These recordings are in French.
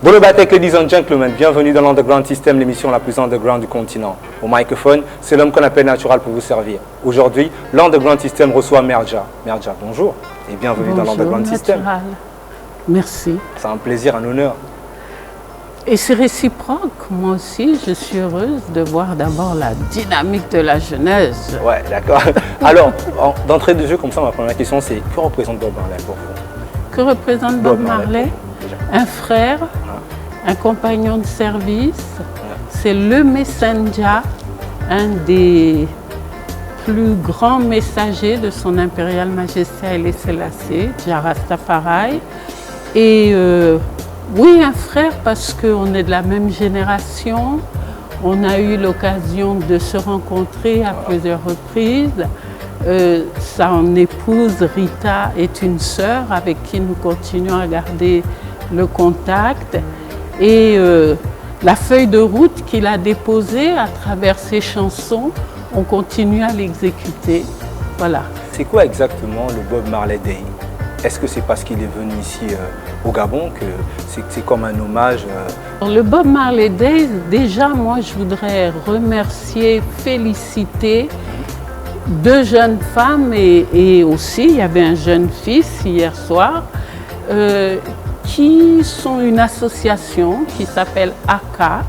Bonjour, ladies and gentlemen, bienvenue dans l'Underground System, l'émission la plus underground du continent. Au microphone, c'est l'homme qu'on appelle Natural pour vous servir. Aujourd'hui, l'Underground System reçoit Merja. Merja, bonjour et bienvenue dans l'Underground System. Merci. C'est un plaisir, un honneur. Et c'est réciproque, moi aussi, je suis heureuse de voir d'abord la dynamique de la jeunesse. Ouais, d'accord. Alors, d'entrée de jeu, comme ça, ma première question, c'est que représente Bob Marley pour vous? Que représente Bob Marley? Un frère, un compagnon de service, c'est le messenger, un des plus grands messagers de son impériale majesté Haile Selassie, Jah Rastafari. Et oui, un frère parce qu'on est de la même génération. On a eu l'occasion de se rencontrer à plusieurs reprises. Son épouse Rita est une sœur avec qui nous continuons à garder le contact. Et la feuille de route qu'il a déposée à travers ses chansons, on continue à l'exécuter. Voilà. C'est quoi exactement le Bob Marley Day? Est-ce que c'est parce qu'il est venu ici au Gabon que c'est comme un hommage? Le Bob Marley Day, déjà, moi, je voudrais remercier, féliciter deux jeunes femmes et aussi, il y avait un jeune fils hier soir, qui sont une association qui s'appelle ACA.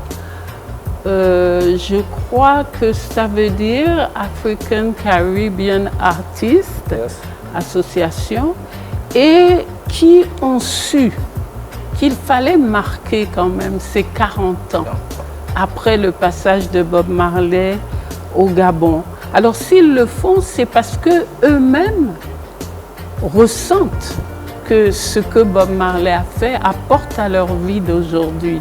Je crois que ça veut dire African Caribbean Artists Association, et qui ont su qu'il fallait marquer quand même ces 40 ans après le passage de Bob Marley au Gabon. Alors s'ils le font, c'est parce qu'eux-mêmes ressentent que ce que Bob Marley a fait apporte à leur vie d'aujourd'hui.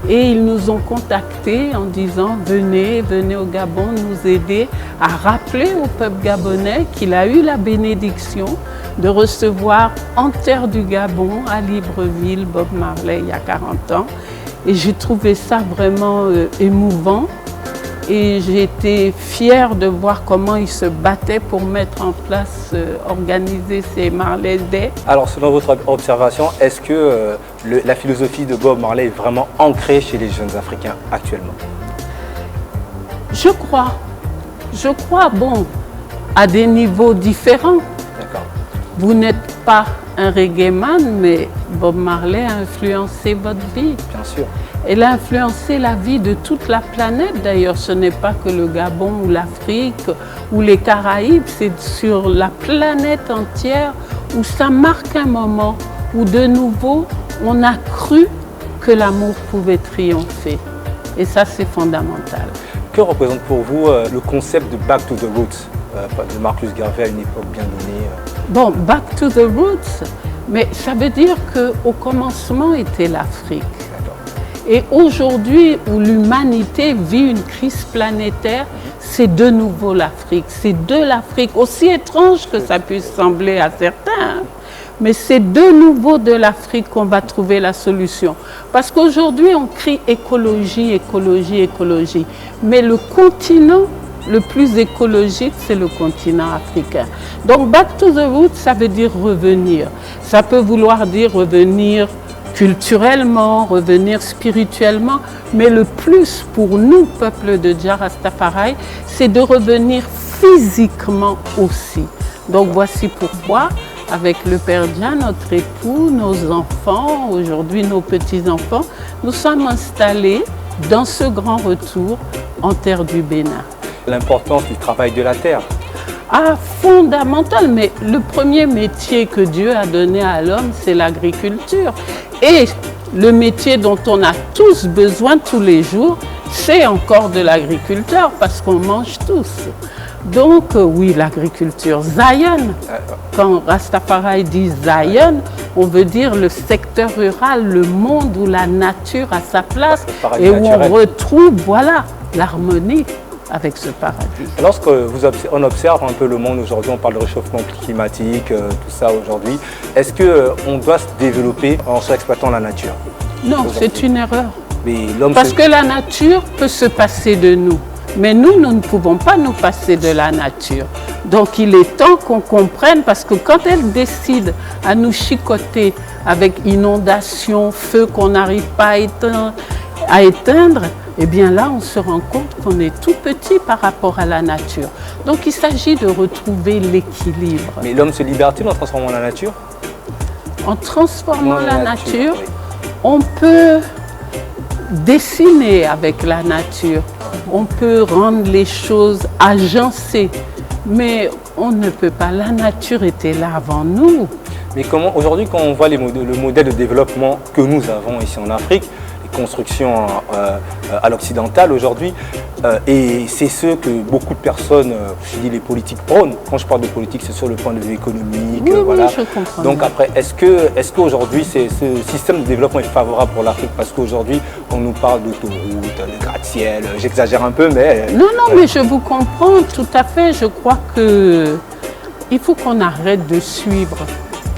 Et ils nous ont contactés en disant « Venez au Gabon nous aider à rappeler au peuple gabonais qu'il a eu la bénédiction de recevoir en terre du Gabon, à Libreville, Bob Marley il y a 40 ans. » Et j'ai trouvé ça vraiment émouvant. Et j'ai été fière de voir comment ils se battaient pour mettre en place, organiser ces Marley Day. Alors, selon votre observation, est-ce que la philosophie de Bob Marley est vraiment ancrée chez les jeunes Africains actuellement? Je crois, bon, à des niveaux différents. D'accord. Vous n'êtes pas un reggae man, mais Bob Marley a influencé votre vie. Bien sûr. Elle a influencé la vie de toute la planète. D'ailleurs, ce n'est pas que le Gabon ou l'Afrique ou les Caraïbes, c'est sur la planète entière où ça marque un moment où de nouveau, on a cru que l'amour pouvait triompher. Et ça, c'est fondamental. Que représente pour vous le concept de Back to the Roots de Marcus Garvey à une époque bien donnée? Bon, Back to the Roots, mais ça veut dire qu'au commencement était l'Afrique. Et aujourd'hui, où l'humanité vit une crise planétaire, c'est de nouveau l'Afrique. C'est de l'Afrique, aussi étrange que ça puisse sembler à certains, mais c'est de nouveau de l'Afrique qu'on va trouver la solution. Parce qu'aujourd'hui, on crie écologie, écologie, écologie. Mais le continent le plus écologique, c'est le continent africain. Donc, back to the roots, ça veut dire revenir. Ça peut vouloir dire revenir culturellement, revenir spirituellement, mais le plus pour nous, peuple de Jah Rastafari, c'est de revenir physiquement aussi. Donc voici pourquoi, avec le Père Jah, notre époux, nos enfants, aujourd'hui nos petits-enfants, nous sommes installés dans ce grand retour en terre du Bénin. L'importance du travail de la terre. Ah, fondamental, mais le premier métier que Dieu a donné à l'homme, c'est l'agriculture. Et le métier dont on a tous besoin tous les jours, c'est encore de l'agriculteur parce qu'on mange tous. Donc oui, l'agriculture. Zion, quand Rastafari dit Zion, on veut dire le secteur rural, le monde où la nature a sa place et où on retrouve, voilà, l'harmonie avec ce paradis. Lorsqu'on observe un peu le monde aujourd'hui, on parle de réchauffement climatique, tout ça aujourd'hui, est-ce qu'on doit se développer en exploitant la nature? Non, c'est une erreur. Parce que la nature peut se passer de nous. Mais nous ne pouvons pas nous passer de la nature. Donc il est temps qu'on comprenne, parce que quand elle décide à nous chicoter avec inondations, feux qu'on n'arrive pas à éteindre, eh bien là on se rend compte qu'on est tout petit par rapport à la nature. Donc il s'agit de retrouver l'équilibre. Mais l'homme se libère-t-il en transformant la nature? En transformant la nature, oui. On peut dessiner avec la nature, on peut rendre les choses agencées, mais on ne peut pas. La nature était là avant nous. Mais comment, aujourd'hui, quand on voit le modèle de développement que nous avons ici en Afrique, les constructions à l'occidental aujourd'hui, et c'est ce que beaucoup de personnes, je dis les politiques prônent. Quand je parle de politique, c'est sur le point de vue économique. Oui, voilà. oui, je comprends. Donc après, est-ce qu'aujourd'hui, ce système de développement est favorable pour l'Afrique? Parce qu'aujourd'hui, on nous parle d'autoroutes, de gratte-ciel, j'exagère un peu, mais... Non, mais je vous comprends tout à fait. Je crois qu'il faut qu'on arrête de suivre,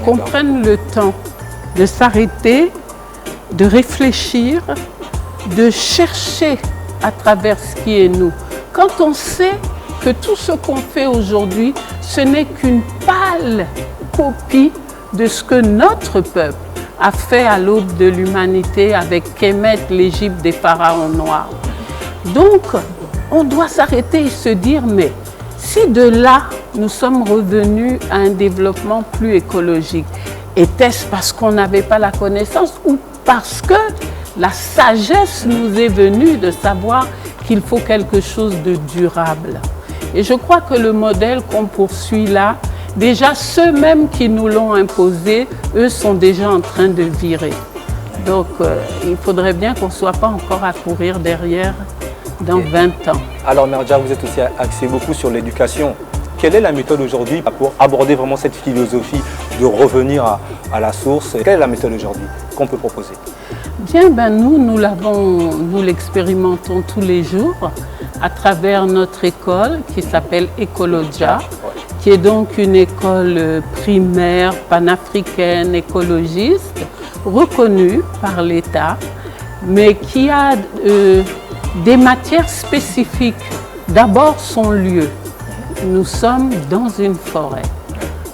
qu'on prenne le temps de s'arrêter, de réfléchir, de chercher à travers ce qui est nous. Quand on sait que tout ce qu'on fait aujourd'hui, ce n'est qu'une pâle copie de ce que notre peuple a fait à l'aube de l'humanité avec Kémet, l'Égypte des pharaons noirs. Donc, on doit s'arrêter et se dire, mais si de là, nous sommes revenus à un développement plus écologique, était-ce parce qu'on n'avait pas la connaissance ou parce que la sagesse nous est venue de savoir qu'il faut quelque chose de durable? Et je crois que le modèle qu'on poursuit là, déjà ceux-mêmes qui nous l'ont imposé, eux sont déjà en train de virer. Donc il faudrait bien qu'on ne soit pas encore à courir derrière dans 20 ans. Alors Merdja, vous êtes aussi axé beaucoup sur l'éducation. Quelle est la méthode aujourd'hui pour aborder vraiment cette philosophie de revenir à la source? Quelle est la méthode aujourd'hui qu'on peut proposer? Bien, nous l'expérimentons tous les jours à travers notre école qui s'appelle Ecologia, qui est donc une école primaire panafricaine écologiste reconnue par l'État, mais qui a des matières spécifiques. D'abord son lieu. Nous sommes dans une forêt.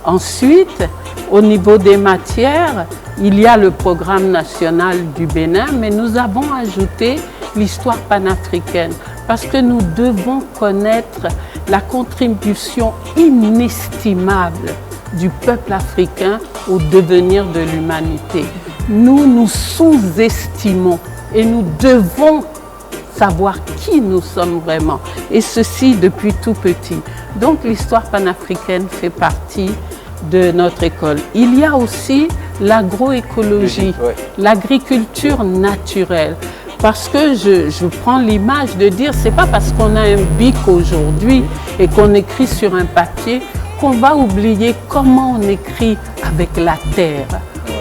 Ensuite, au niveau des matières, il y a le programme national du Bénin, mais nous avons ajouté l'histoire panafricaine parce que nous devons connaître la contribution inestimable du peuple africain au devenir de l'humanité. Nous sous-estimons et nous devons savoir qui nous sommes vraiment, et ceci depuis tout petit. Donc l'histoire panafricaine fait partie de notre école. Il y a aussi l'agroécologie, l'agriculture naturelle. Parce que je prends l'image de dire, c'est pas parce qu'on a un bic aujourd'hui et qu'on écrit sur un papier qu'on va oublier comment on écrit avec la terre,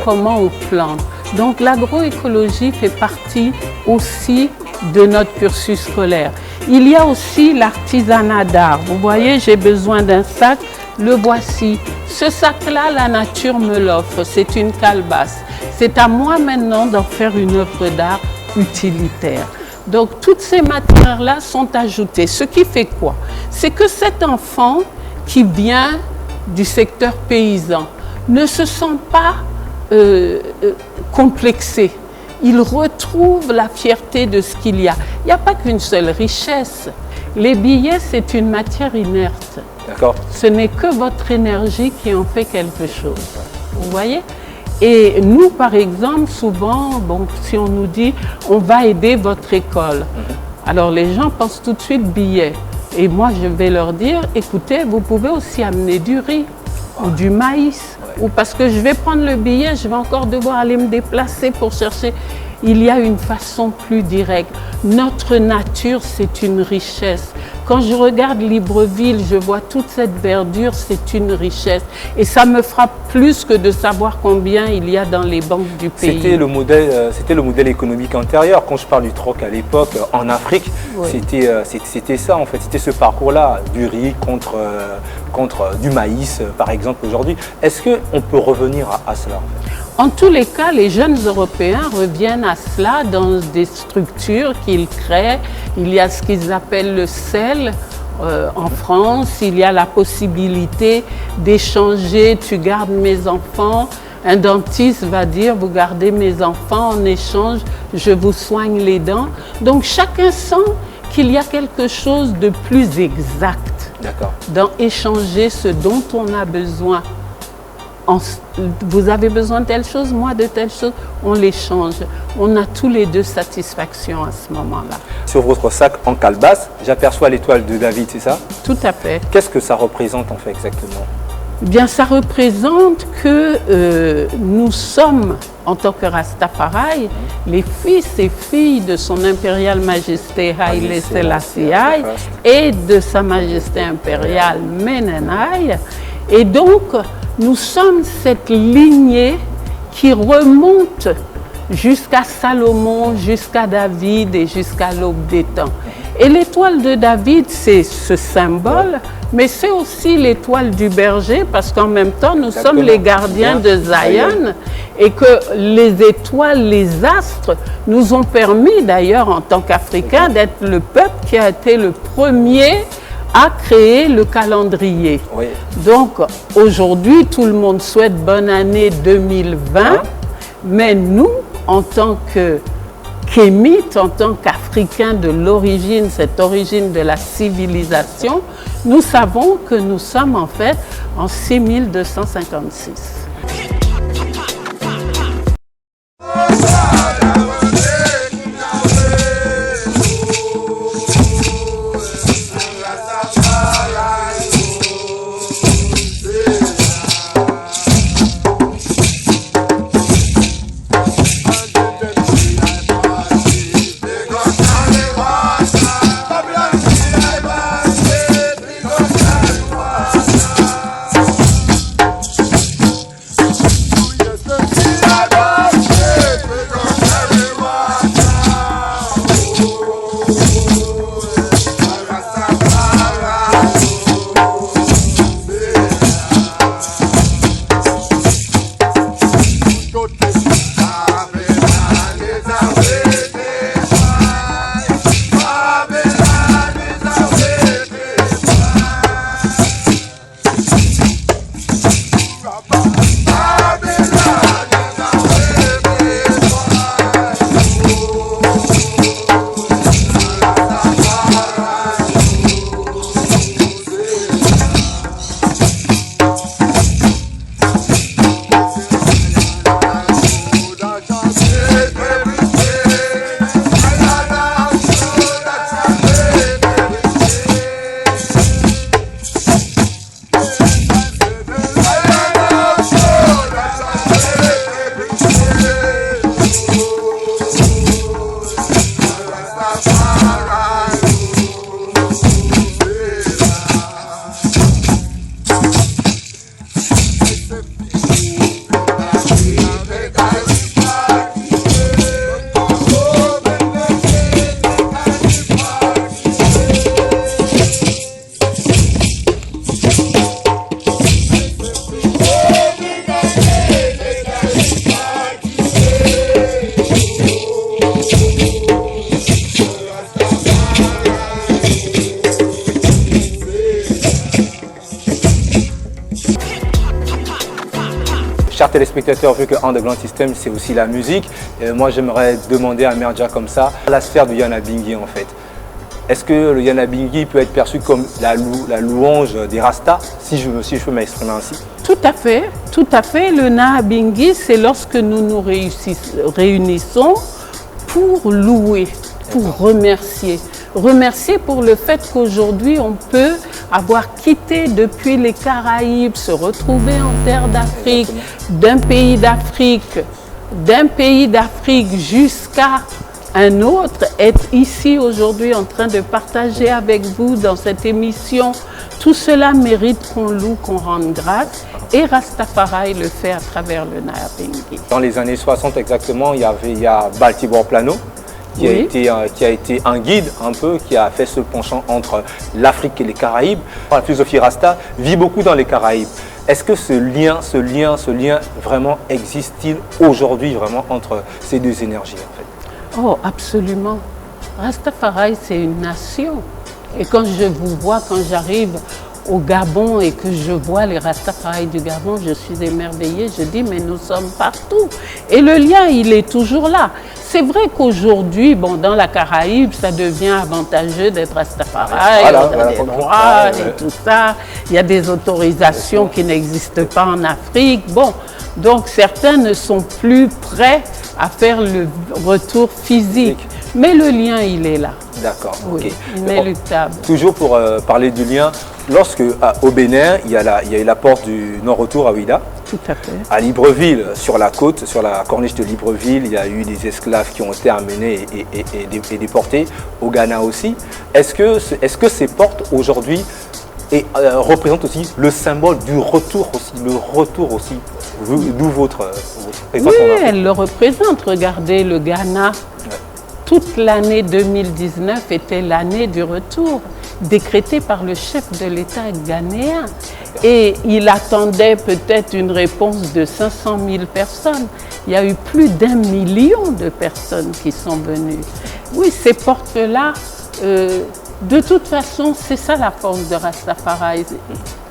comment on plante. Donc l'agroécologie fait partie aussi de notre cursus scolaire. Il y a aussi l'artisanat d'art. Vous voyez, j'ai besoin d'un sac, le voici. Ce sac-là, la nature me l'offre, c'est une calebasse. C'est à moi maintenant d'en faire une œuvre d'art utilitaire. Donc toutes ces matières-là sont ajoutées. Ce qui fait quoi? C'est que cet enfant qui vient du secteur paysan ne se sent pas complexé. Il retrouve la fierté de ce qu'il y a. Il n'y a pas qu'une seule richesse. Les billets, c'est une matière inerte. D'accord. Ce n'est que votre énergie qui en fait quelque chose. Vous voyez? Et nous, par exemple, souvent, si on nous dit « on va aider votre école », alors les gens pensent tout de suite billets. Et moi, je vais leur dire « écoutez, vous pouvez aussi amener du riz ou du maïs. » Ou parce que je vais prendre le billet, je vais encore devoir aller me déplacer pour chercher. Il y a une façon plus directe. Notre nature, c'est une richesse. Quand je regarde Libreville, je vois toute cette verdure, c'est une richesse. Et ça me frappe plus que de savoir combien il y a dans les banques du pays. C'était le modèle économique antérieur. Quand je parle du troc à l'époque, en Afrique, oui. C'était ça en fait. C'était ce parcours-là, du riz contre du maïs, par exemple, aujourd'hui. Est-ce qu'on peut revenir à cela en tous les cas, les jeunes Européens reviennent à cela dans des structures qu'ils créent. Il y a ce qu'ils appellent le sel en France. Il y a la possibilité d'échanger. Tu gardes mes enfants. Un dentiste va dire, vous gardez mes enfants en échange, je vous soigne les dents. Donc chacun sent qu'il y a quelque chose de plus exact dans échanger ce dont on a besoin. Vous avez besoin de telle chose, moi de telle chose, on l'échange. On a tous les deux satisfaction à ce moment-là. Sur votre sac en calebasse, j'aperçois l'étoile de David, c'est ça? Tout à fait. Qu'est-ce que ça représente en fait exactement? Bien, ça représente que nous sommes, en tant que Rastafari, les fils et filles de son impériale majesté Haile Selassie et de sa majesté impériale Menenai. Et donc, nous sommes cette lignée qui remonte jusqu'à Salomon, jusqu'à David et jusqu'à l'aube des temps. Et l'étoile de David, c'est ce symbole, mais c'est aussi l'étoile du berger, parce qu'en même temps, nous sommes les gardiens de Zion, et que les étoiles, les astres, nous ont permis d'ailleurs, en tant qu'Africains, d'être le peuple qui a été le premier à créer le calendrier. Oui. Donc, aujourd'hui, tout le monde souhaite bonne année 2020, mais nous, en tant que Kémites, en tant qu'Africains de l'origine, cette origine de la civilisation, nous savons que nous sommes en fait en 6256. Chers téléspectateurs, vu que Underground System, c'est aussi la musique, moi j'aimerais demander à Merdja comme ça, la sphère du Yanabingui en fait. Est-ce que le Yanabingui peut être perçu comme la louange des Rastas, si je peux m'exprimer ainsi? Tout à fait, tout à fait. Le Nahabingui, c'est lorsque nous nous réunissons pour louer, pour remercier. Remercier pour le fait qu'aujourd'hui, on peut avoir quitté depuis les Caraïbes, se retrouver en terre d'Afrique, d'un pays d'Afrique jusqu'à un autre, être ici aujourd'hui en train de partager avec vous dans cette émission, tout cela mérite qu'on loue, qu'on rende grâce. Et Rastafari le fait à travers le Nyabinghi. Dans les années 60 exactement, il y a Baltimore Plano, qui a été un guide un peu, qui a fait ce penchant entre l'Afrique et les Caraïbes. La philosophie Rasta vit beaucoup dans les Caraïbes. Est-ce que ce lien vraiment existe-t-il aujourd'hui vraiment entre ces deux énergies en fait? Oh, absolument. Rastafari, c'est une nation. Et quand je vous vois, quand j'arrive au Gabon et que je vois les Rastafari du Gabon, je suis émerveillée. Je dis, mais nous sommes partout. Et le lien, il est toujours là. C'est vrai qu'aujourd'hui, bon, dans la Caraïbe, ça devient avantageux d'être Rastafari, on a des droits et tout ça. Il y a des autorisations qui n'existent pas en Afrique. Bon, donc certains ne sont plus prêts à faire le retour physique. Mais le lien, il est là. D'accord. Oui, Okay. inéluctable. Toujours pour parler du lien, lorsque au Bénin, il y a eu la porte du non-retour à Ouida. Tout à fait. À Libreville, sur la côte, sur la corniche de Libreville, il y a eu des esclaves qui ont été amenés et déportés, au Ghana aussi. Est-ce que ces portes aujourd'hui représentent aussi le symbole du retour aussi, d'où votre présence? Oui, elle le représente. Regardez le Ghana. Toute l'année 2019 était l'année du retour, décrétée par le chef de l'État ghanéen. Et il attendait peut-être une réponse de 500 000 personnes. Il y a eu plus d'1 million de personnes qui sont venues. Oui, ces portes-là, de toute façon, c'est ça la force de Rastafari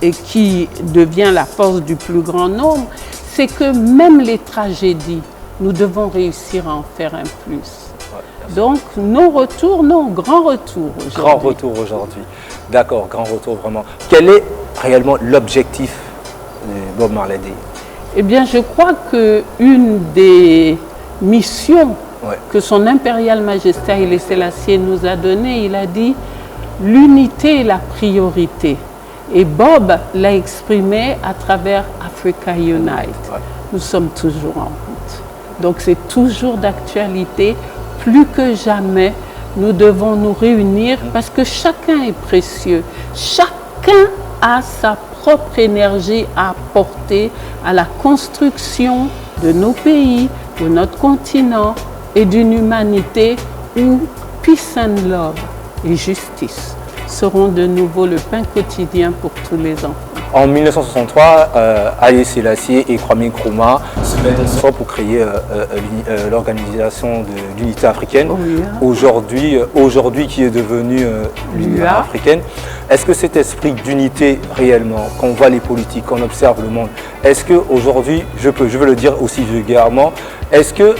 et qui devient la force du plus grand nombre, c'est que même les tragédies, nous devons réussir à en faire un plus. Donc, grand retour aujourd'hui. Grand retour aujourd'hui. D'accord, grand retour vraiment. Quel est réellement l'objectif de Bob Marley Day? Eh bien, je crois qu'une des missions que son impériale majesté Haïlé Sélassié nous a données, il a dit l'unité est la priorité. Et Bob l'a exprimé à travers Africa Unite. Nous sommes toujours en route. Donc, c'est toujours d'actualité. Plus que jamais, nous devons nous réunir parce que chacun est précieux. Chacun a sa propre énergie à apporter à la construction de nos pays, de notre continent et d'une humanité où peace and love et justice seront de nouveau le pain quotidien pour tous les enfants. En 1963, Haïlé Sélassié et Kwame Nkrumah se mettent ensemble pour créer l'organisation de l'unité africaine, aujourd'hui qui est devenue l'Union africaine. Est-ce que cet esprit d'unité réellement, quand on voit les politiques, quand on observe le monde, est-ce qu'aujourd'hui, je veux le dire aussi vulgairement, est-ce que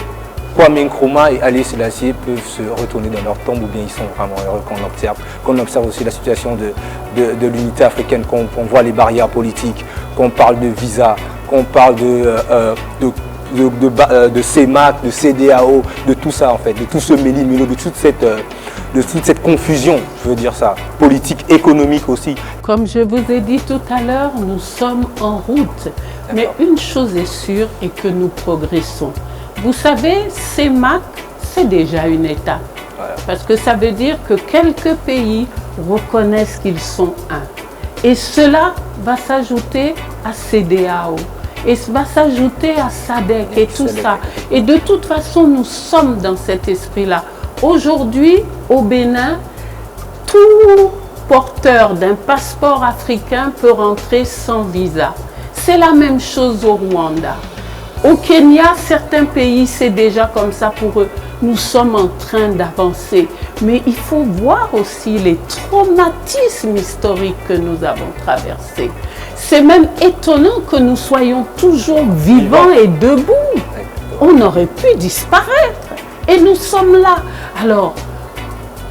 Kwame Nkrumah et Haïlé Sélassié peuvent se retourner dans leur tombe ou bien ils sont vraiment heureux qu'on observe aussi la situation de l'unité africaine, qu'on voit les barrières politiques, qu'on parle de visa, qu'on parle de CEMAC, de CEDEAO, de tout ça en fait, de tout ce méli-mélo, de toute cette confusion, je veux dire ça, politique, économique aussi. Comme je vous ai dit tout à l'heure, nous sommes en route. Mais une chose est sûre et que nous progressons. Vous savez, CEMAC, c'est déjà une étape. Parce que ça veut dire que quelques pays reconnaissent qu'ils sont un. Et cela va s'ajouter à CEDEAO. Et va s'ajouter à SADC et tout ça. Et de toute façon, nous sommes dans cet esprit-là. Aujourd'hui, au Bénin, tout porteur d'un passeport africain peut rentrer sans visa. C'est la même chose au Rwanda. Au Kenya, certains pays, c'est déjà comme ça pour eux. Nous sommes en train d'avancer. Mais il faut voir aussi les traumatismes historiques que nous avons traversés. C'est même étonnant que nous soyons toujours vivants et debout. On aurait pu disparaître. Et nous sommes là. Alors,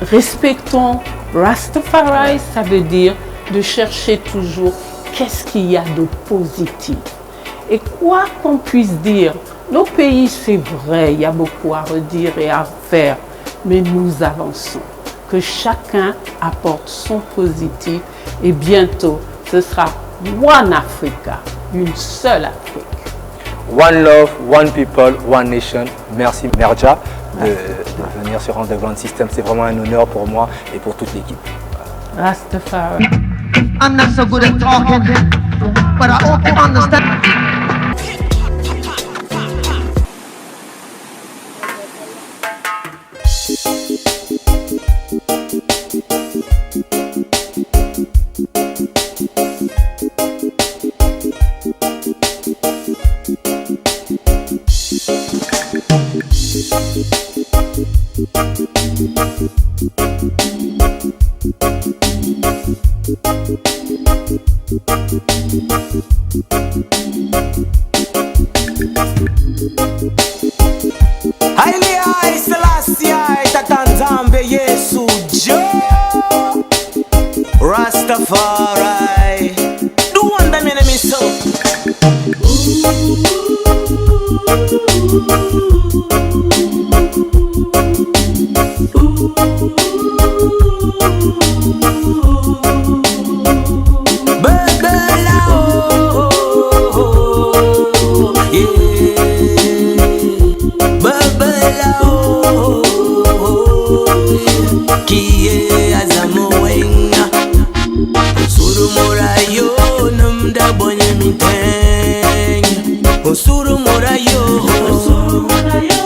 respectons Rastafari, ça veut dire de chercher toujours qu'est-ce qu'il y a de positif. Et quoi qu'on puisse dire, nos pays, c'est vrai, il y a beaucoup à redire et à faire, mais nous avançons. Que chacun apporte son positif et bientôt, ce sera One Africa, une seule Afrique. One love, one people, one nation. Merci Merja de venir. venir sur Underground System. C'est vraiment un honneur pour moi et pour toute l'équipe. Rastafari. I'm not so good at talking, but I hope you understand. Rastafari, do one them enemy so. Osuru morayo, Osuru morayo,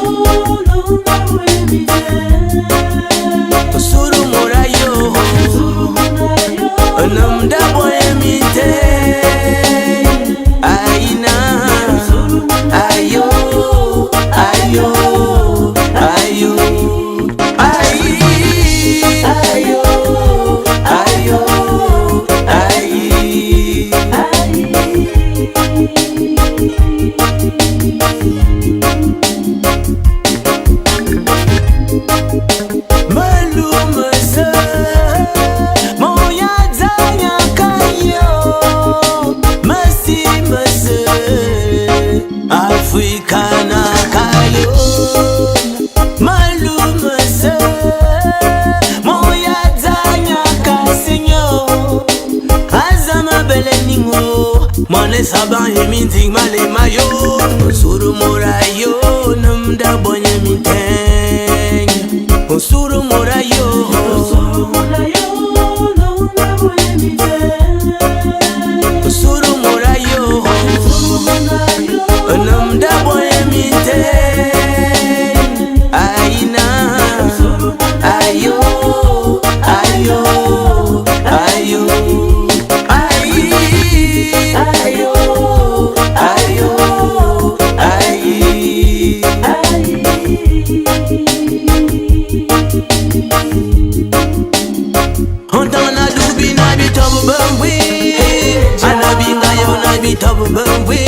Osuru morayo, namda boyemite, aina, ayo, ayo, ayo, ayo, ayo, Africana kayo, malume se, moya zanya kasinyo, azama beleningo, mane saban yeminting male mayo, osuru morayo, namda bonye minteng, osuru morayo, osuru morayo, namda bonye minteng, osuru morayo, namda boyemite, aina, ayo, ayo, ayo, ayo, ayo, Ontana dubi na bitabu bangwi, anabinga yo na bitabu bangwi.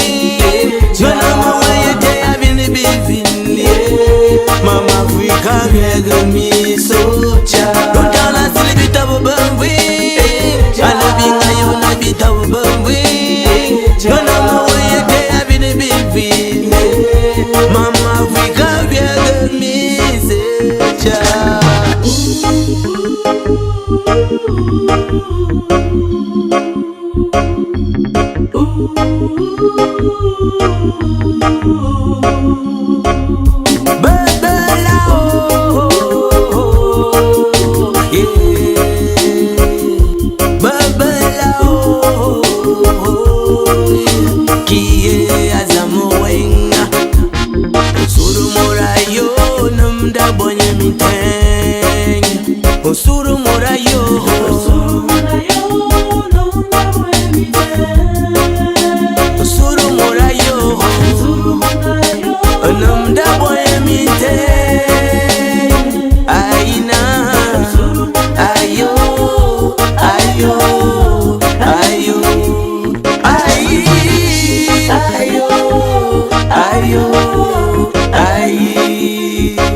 Mama Africa mega mi socha. Don't tell us to bita bambwi. Ala binga yo na bita bambwi. Gonna mo ye te abine bibi. Mama Africa mega mi socha. Osuru morayo, Osuru morayo, Osuru morayo, namda boyemite, aina, ayo, ayo, ayo, ayo,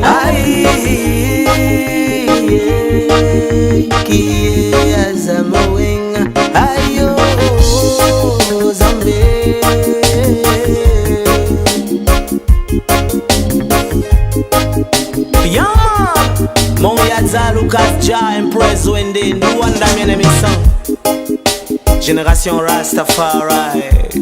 ayo, Kie azamawenga ayo zambe Yama Moya Zalukas Ja Empress Wende No wonder me name is song Génération Rastafari